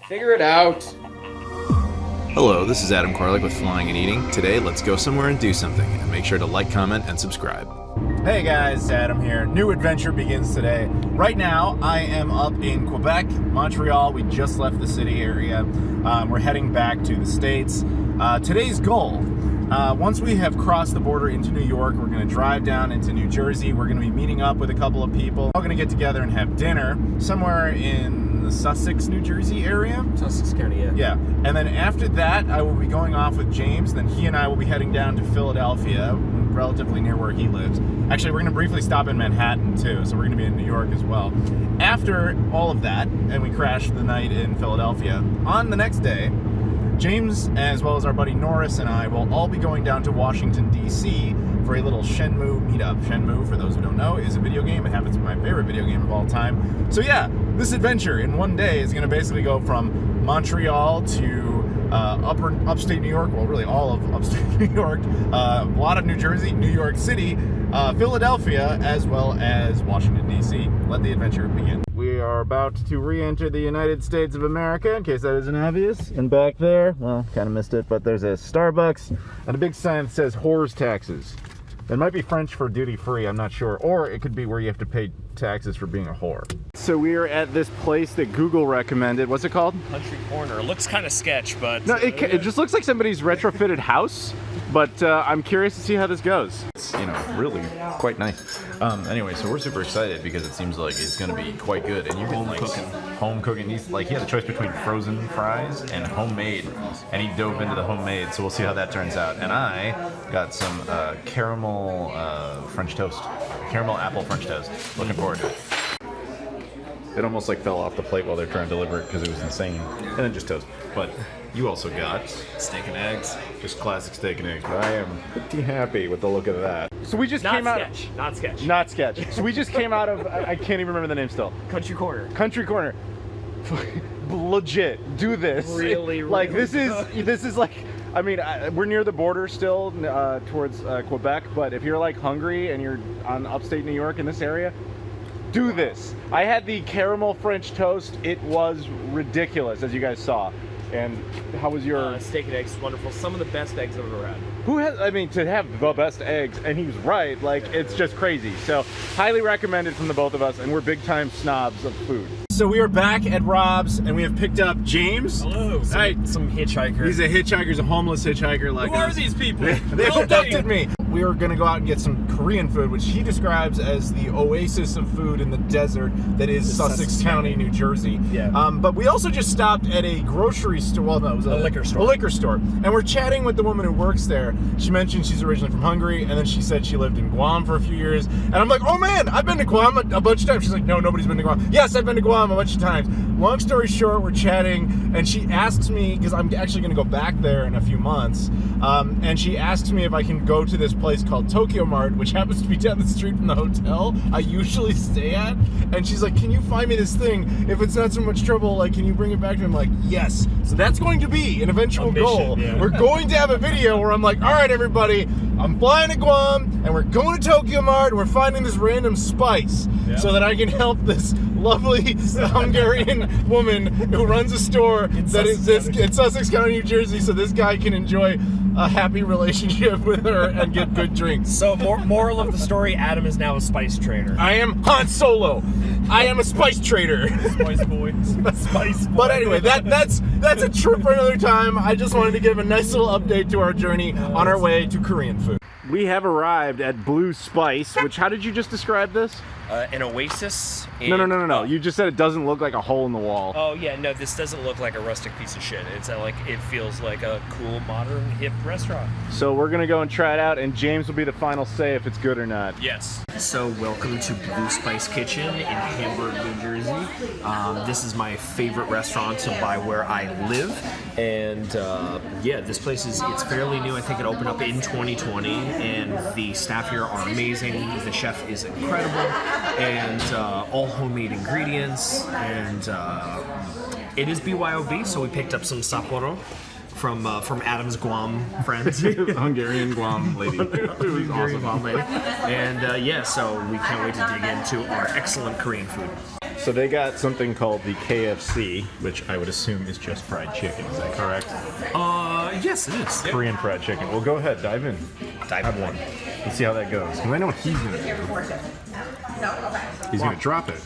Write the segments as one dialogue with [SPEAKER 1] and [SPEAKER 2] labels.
[SPEAKER 1] Figure it out.
[SPEAKER 2] Hello, this is Adam Koralik with Flying and Eating. Today, let's go somewhere and do something. And make sure to like, comment, and subscribe.
[SPEAKER 3] Hey guys, Adam here. New adventure begins today. Right now, I am up in Quebec, Montreal. We just left the city area. We're heading back to the States. Today's goal, once we have crossed the border into New York, we're going to drive down into New Jersey. We're going to be meeting up with a couple of people. We're going to get together and have dinner somewhere in the Sussex, New Jersey area.
[SPEAKER 1] Sussex County, yeah.
[SPEAKER 3] Yeah, and then after that, I will be going off with James. Then he and I will be heading down to Philadelphia, relatively near where he lives. Actually, we're going to briefly stop in Manhattan too, so we're going to be in New York as well. After all of that, and we crash the night in Philadelphia, on the next day, James, as well as our buddy Norris and I, will all be going down to Washington, D.C. for a little Shenmue meetup. Shenmue, for those who don't know, is a video game. It happens to be my favorite video game of all time. So yeah, this adventure in one day is going to basically go from Montreal to upstate New York, well, really all of upstate New York, a lot of New Jersey, New York City, Philadelphia, as well as Washington, D.C. Let the adventure begin. We are about to re-enter the United States of America, in case that isn't obvious. And back there, well, kind of missed it, but there's a Starbucks and a big sign that says whores taxes. It might be French for duty-free, I'm not sure. Or it could be where you have to pay taxes for being a whore. So we are at this place that Google recommended. What's it called?
[SPEAKER 4] Country Corner. It looks kind of sketch, but...
[SPEAKER 3] No, it just looks like somebody's retrofitted house. But I'm curious to see how this goes.
[SPEAKER 5] It's, you know, really quite nice. Anyway, so we're super excited because it seems like it's going to be quite good. And you can like home cooking. He had a choice between frozen fries and homemade, and he dove into the homemade. So we'll see how that turns out. And I got some caramel French toast, caramel apple French toast. Looking forward to it. It almost like fell off the plate while they're trying to deliver it because it was insane. And then just toast. But you also got
[SPEAKER 4] steak and eggs.
[SPEAKER 5] Just classic steak and eggs. But I am pretty happy with the look of that.
[SPEAKER 3] So we just came out.
[SPEAKER 4] Not sketch.
[SPEAKER 3] Not sketch. So we just came out of. I can't even remember the name still.
[SPEAKER 4] Country Corner.
[SPEAKER 3] Country Corner. Legit. Do this.
[SPEAKER 4] Really.
[SPEAKER 3] Like this is like. I mean, we're near the border still towards Quebec, but if you're like hungry and you're on upstate New York in this area, do this. I had the caramel French toast. It was ridiculous, as you guys saw. And how was your...
[SPEAKER 4] steak and eggs, wonderful. Some of the best eggs I've ever had.
[SPEAKER 3] Who has, I mean, to have the best eggs, and he was right, like, it's just crazy. So, highly recommended from the both of us, and we're big-time snobs of food. So we are back at Rob's, and we have picked up James.
[SPEAKER 4] Hello. Some hitchhiker.
[SPEAKER 3] He's a hitchhiker, he's a homeless hitchhiker like
[SPEAKER 4] Who are these people?
[SPEAKER 3] They abducted me. We are going to go out and get some Korean food, which he describes as the oasis of food in the desert that is Sussex County, New Jersey.
[SPEAKER 4] Yeah.
[SPEAKER 3] But we also just stopped at a grocery store. Well, no, it was a
[SPEAKER 4] liquor store.
[SPEAKER 3] A liquor store. And we're chatting with the woman who works there. She mentioned she's originally from Hungary, and then she said she lived in Guam for a few years. And I'm like, oh man, I've been to Guam a bunch of times. She's like, no, nobody's been to Guam. Yes, I've been to Guam a bunch of times. Long story short, we're chatting, and she asks me, because I'm actually going to go back there in a few months, and she asks me if I can go to this place called Tokyo Mart, which happens to be down the street from the hotel I usually stay at. And she's like, can you find me this thing? If it's not so much trouble, like, can you bring it back to me? I'm like, yes. So that's going to be an eventual goal.
[SPEAKER 4] Yeah.
[SPEAKER 3] We're going to have a video where I'm like, all right, everybody, I'm flying to Guam, and we're going to Tokyo Mart, and we're finding this random spice so that I can help this lovely Hungarian woman who runs a store in Sussex County, New Jersey, so this guy can enjoy a happy relationship with her and get good drinks.
[SPEAKER 4] So, moral of the story, Adam is now a spice trader.
[SPEAKER 3] I am Han Solo. I am a spice trader.
[SPEAKER 4] Spice boy. Spice boy.
[SPEAKER 3] But anyway, that's a trip for another time. I just wanted to give a nice little update to our journey on our way to Korean food. We have arrived at Blue Spice, which, how did you just describe this?
[SPEAKER 4] An oasis.
[SPEAKER 3] No. You just said it doesn't look like a hole in the wall.
[SPEAKER 4] Oh yeah, no, this doesn't look like a rustic piece of shit. It's like, it feels like a cool, modern, hip restaurant.
[SPEAKER 3] So we're gonna go and try it out, and James will be the final say if it's good or not.
[SPEAKER 4] Yes. So welcome to Blue Spice Kitchen in Hamburg, New Jersey. This is my favorite restaurant by where I live, and yeah, this place it's fairly new. I think it opened up in 2020, and the staff here are amazing. The chef is incredible, and all homemade ingredients, and it is BYOB, so we picked up some Sapporo from Adam's Guam friends.
[SPEAKER 5] Hungarian Guam lady.
[SPEAKER 4] Hungarian awesome. Guam lady. And yeah, so we can't wait to dig into our excellent Korean food.
[SPEAKER 3] So they got something called the KFC, which I would assume is just fried chicken. Is that correct?
[SPEAKER 4] Yes, it is.
[SPEAKER 3] Korean fried chicken. Well, go ahead, dive in.
[SPEAKER 4] Have one.
[SPEAKER 3] Let's see how that goes. Because I know what he's gonna do. He's gonna drop it.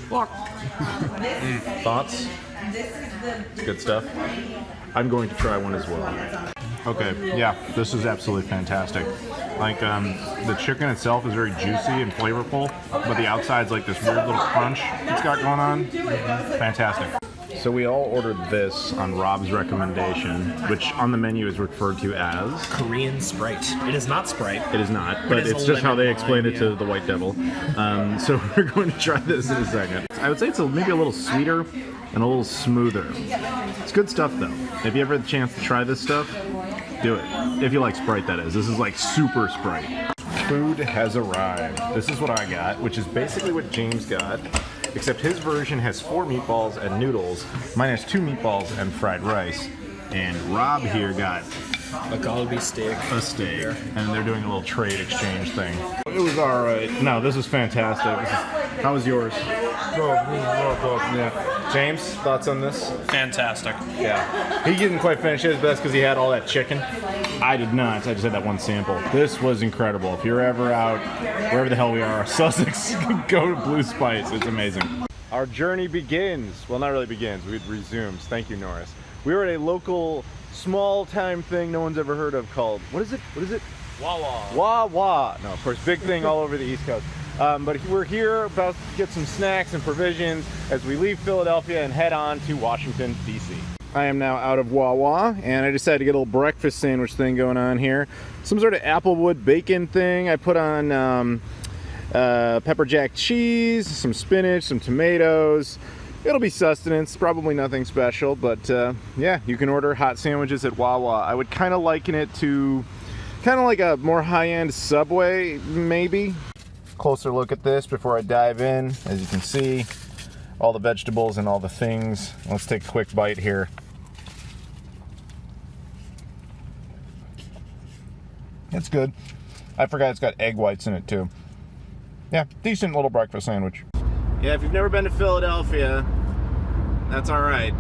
[SPEAKER 3] Thoughts? Good stuff. I'm going to try one as well. Okay, yeah, this is absolutely fantastic. Like, the chicken itself is very juicy and flavorful, but the outside's like this weird little crunch it's got going on. Fantastic. So we all ordered this on Rob's recommendation, which on the menu is referred to as
[SPEAKER 4] Korean Sprite. It is not Sprite.
[SPEAKER 3] It is not, but it's just how they explained it to the White Devil. So we're going to try this in a second. I would say it's maybe a little sweeter and a little smoother. It's good stuff though. If you ever had the chance to try this stuff, do it. If you like Sprite, that is. This is like super Sprite. Food has arrived. This is what I got, which is basically what James got, except his version has 4 meatballs and noodles. Mine has 2 meatballs and fried rice. And Rob here got
[SPEAKER 4] A Galbi steak.
[SPEAKER 3] a steak, and they're doing a little trade exchange thing. It was all right. No, this is fantastic. How was yours? Yeah. James, thoughts on this?
[SPEAKER 1] Fantastic.
[SPEAKER 3] Yeah. He didn't quite finish his, but that's because he had all that chicken. I did not. I just had that one sample. This was incredible. If you're ever out, wherever the hell we are, Sussex, go to Blue Spice. It's amazing. Our journey begins. Well, not really begins. It resumes. Thank you, Norris. We were at a local, small-time thing no one's ever heard of called, what is it?
[SPEAKER 1] Wawa.
[SPEAKER 3] Wawa. No, of course, big thing all over the East Coast. But we're here about to get some snacks and provisions as we leave Philadelphia and head on to Washington, D.C. I am now out of Wawa, and I decided to get a little breakfast sandwich thing going on here. Some sort of applewood bacon thing. I put on pepper jack cheese, some spinach, some tomatoes. It'll be sustenance, probably nothing special, but yeah, you can order hot sandwiches at Wawa. I would kind of liken it to kind of like a more high-end Subway, maybe. Closer look at this before I dive in. As you can see, all the vegetables and all the things. Let's take a quick bite here. It's good. I forgot it's got egg whites in it too. Yeah, decent little breakfast sandwich. Yeah, if you've never been to Philadelphia, that's all right.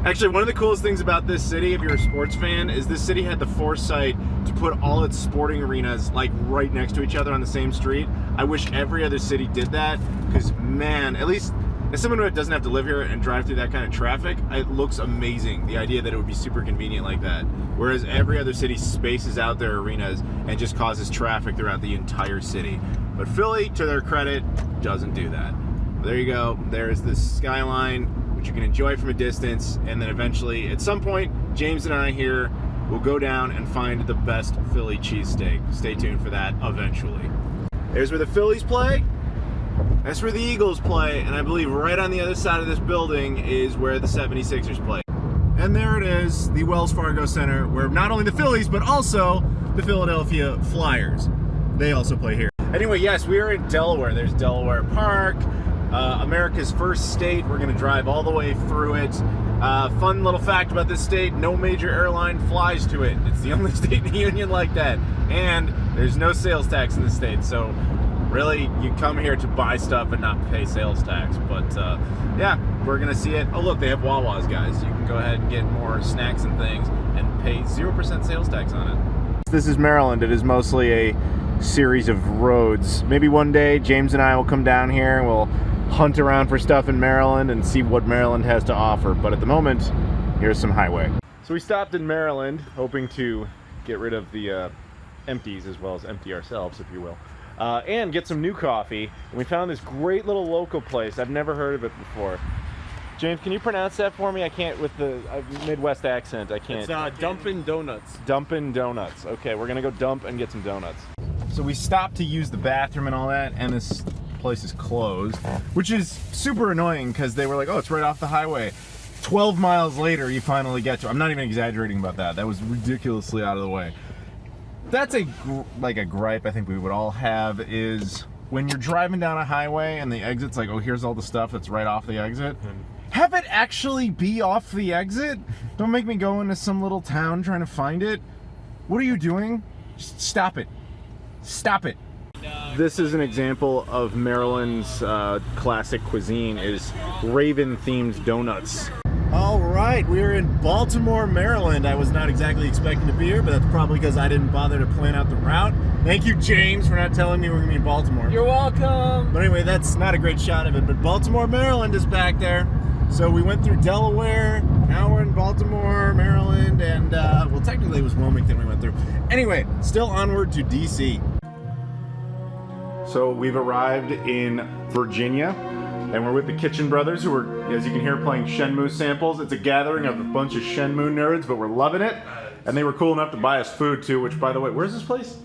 [SPEAKER 3] Actually, one of the coolest things about this city, if you're a sports fan, is this city had the foresight to put all its sporting arenas like right next to each other on the same street. I wish every other city did that, because man, at least as someone who doesn't have to live here and drive through that kind of traffic, it looks amazing, the idea that it would be super convenient like that. Whereas every other city spaces out their arenas and just causes traffic throughout the entire city. But Philly, to their credit, doesn't do that. There you go. There's this skyline, which you can enjoy from a distance, and then eventually, at some point, James and I here will go down and find the best Philly cheesesteak. Stay tuned for that eventually. There's where the Phillies play. That's where the Eagles play, and I believe right on the other side of this building is where the 76ers play. And there it is, the Wells Fargo Center, where not only the Phillies, but also the Philadelphia Flyers. They also play here. Anyway, yes, we are in Delaware. There's Delaware Park. America's first state. We're going to drive all the way through it. Fun little fact about this state, no major airline flies to it. It's the only state in the union like that. And there's no sales tax in the state. So really, you come here to buy stuff and not pay sales tax. But yeah, we're going to see it. Oh, look, they have Wawas, guys. You can go ahead and get more snacks and things and pay 0% sales tax on it. This is Maryland. It is mostly a series of roads. Maybe one day James and I will come down here and we'll hunt around for stuff in Maryland and see what Maryland has to offer. But at the moment, here's some highway. So we stopped in Maryland, hoping to get rid of the empties as well as empty ourselves, if you will, and get some new coffee. And we found this great little local place. I've never heard of it before. James, can you pronounce that for me? I can't with the Midwest accent. I can't.
[SPEAKER 1] It's Dumpin' Donuts.
[SPEAKER 3] Dumpin' Donuts. Okay, we're gonna go dump and get some donuts. So we stopped to use the bathroom and all that, and this place is closed, which is super annoying because they were like, oh, it's right off the highway. 12 miles later, you finally get to it. I'm not even exaggerating about that. That was ridiculously out of the way. That's a gripe I think we would all have, is when you're driving down a highway and the exit's like, oh, here's all the stuff that's right off the exit. Have it actually be off the exit. Don't make me go into some little town trying to find it. What are you doing? Just stop it. Stop it. this is an example of Maryland's classic cuisine is raven-themed donuts. All right, we're in Baltimore, Maryland. I was not exactly expecting to be here, but that's probably because I didn't bother to plan out the route. Thank you, James, for not telling me we're gonna be in Baltimore.
[SPEAKER 1] You're welcome.
[SPEAKER 3] But anyway, that's not a great shot of it, but Baltimore, Maryland is back there. So we went through Delaware, now we're in Baltimore, Maryland, and well, technically it was Wilmington we went through. Anyway, still onward to DC. So we've arrived in Virginia, and we're with the Kitchen Brothers, who are, as you can hear, playing Shenmue samples. It's a gathering of a bunch of Shenmue nerds, but we're loving it. And they were cool enough to buy us food too, which, by the way, where's this place?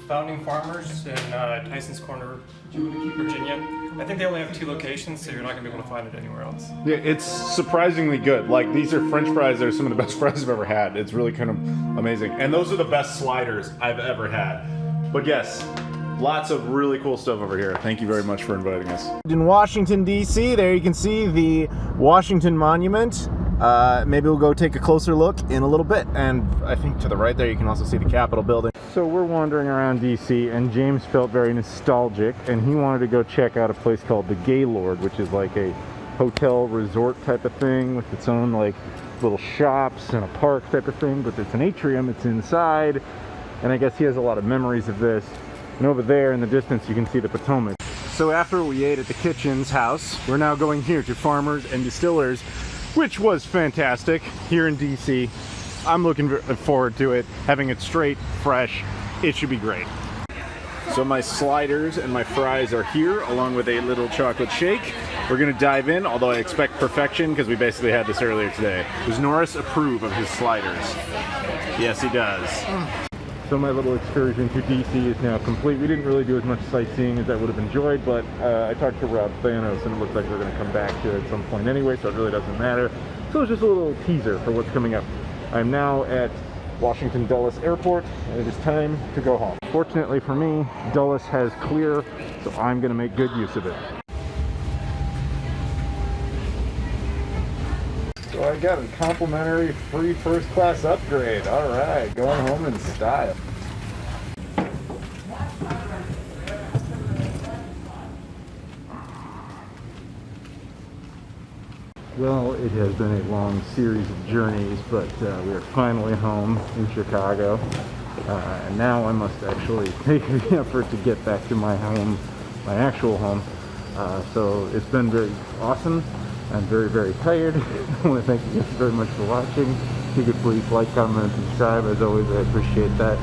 [SPEAKER 6] Founding Farmers in Tyson's Corner, Virginia. I think they only have 2 locations, so you're not going to be able to find it anywhere else.
[SPEAKER 3] Yeah, it's surprisingly good. Like, these are French fries that are some of the best fries I've ever had. It's really kind of amazing. And those are the best sliders I've ever had. But yes, lots of really cool stuff over here. Thank you very much for inviting us. In Washington, D.C., there you can see the Washington Monument. Maybe we'll go take a closer look in a little bit. And I think to the right there, you can also see the Capitol building. So we're wandering around D.C., and James felt very nostalgic, and he wanted to go check out a place called the Gaylord, which is like a hotel resort type of thing with its own like little shops and a park type of thing, but it's an atrium, it's inside, and I guess he has a lot of memories of this. And over there in the distance you can see the Potomac. So after we ate at the Kitchen's house, we're now going here to Farmers and Distillers, which was fantastic here in DC. I'm looking forward to it, having it straight, fresh. It should be great. So my sliders and my fries are here, along with a little chocolate shake. We're gonna dive in, although I expect perfection because we basically had this earlier today. Does Norris approve of his sliders? Yes, he does. So my little excursion to DC is now complete. We didn't really do as much sightseeing as I would have enjoyed, but I talked to Rob Thanos, and it looks like we're gonna come back to it at some point anyway, so it really doesn't matter. So it's just a little teaser for what's coming up. I'm now at Washington Dulles Airport, and it is time to go home. Fortunately for me, Dulles has clear, so I'm gonna make good use of it. So I got a complimentary free first class upgrade. All right, going home in style. Well, it has been a long series of journeys, but we are finally home in Chicago. And now I must actually make the effort to get back to my home, my actual home. So it's been very awesome. I'm very, very tired. I want to thank you guys very much for watching. If you could please like, comment, and subscribe. As always, I appreciate that.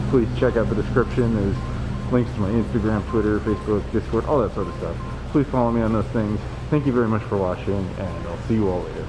[SPEAKER 3] Please check out the description. There's links to my Instagram, Twitter, Facebook, Discord, all that sort of stuff. Please follow me on those things. Thank you very much for watching, and I'll see you all later.